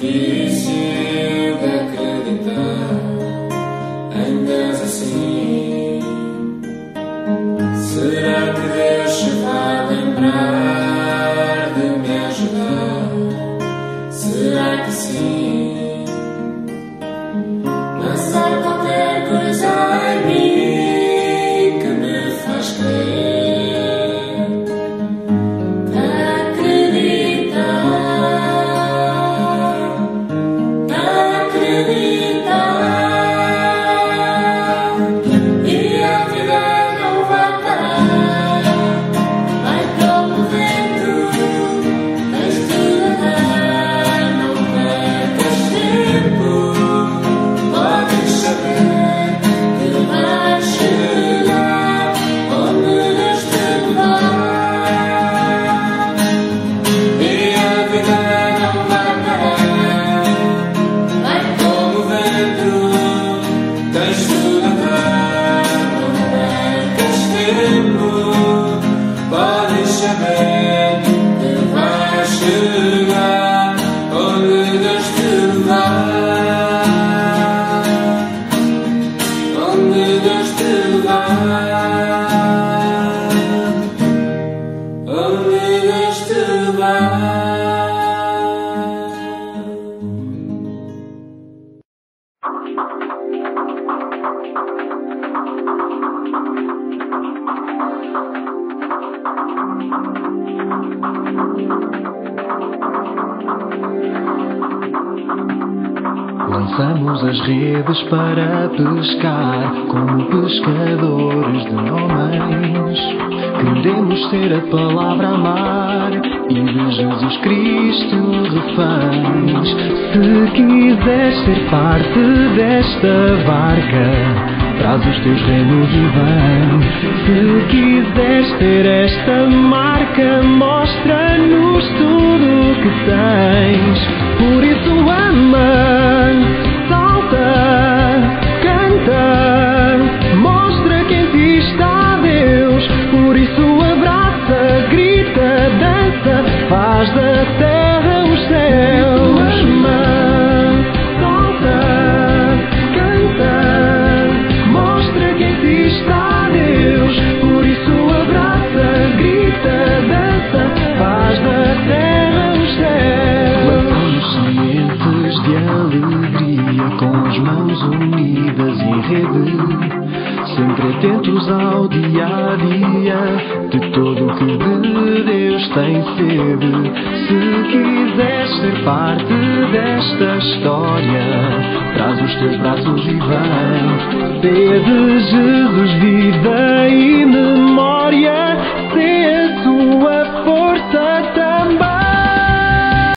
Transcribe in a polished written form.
difícil de acreditar em Deus assim. Será que Deus se vai lembrar de me ajudar? Será que sim? Mas há qualquer coisa em mim que me faz crer, acreditar, e a vida não vai parar, vai promovendo, tens de nadar, não percas tempo, podes saber que vais chegar onde Deus te levar, e a vida não vai parar, vai como vento, tens de nadar, não percas tempo, podes saber que vais chegar onde Deus te levar, onde Deus te levar, onde Deus te levar. Lançamos as redes para pescar, como pescadores de homens. Queremos ser a palavra amar e de Jesus Cristo reféns. Se quiseres ser parte desta barca, traz os teus remos e vem. Se quiseres ter esta marca, mostra-nos tudo o que tens. Por isso ama, salta, canta, mostra que em ti está Deus. Por isso abraça, grita, dança, faz da terra os céus. Ama, salta, canta, mostra que em ti está Deus. Por isso abraça, grita, dança, faz da terra os céus. Plantamos sementes de alegria com as mãos unidas em rede, sempre atentos ao dia a dia de todo o que de Deus tem sede. Se quiseres ser parte desta história, traz os teus braços e vem. Pede Jesus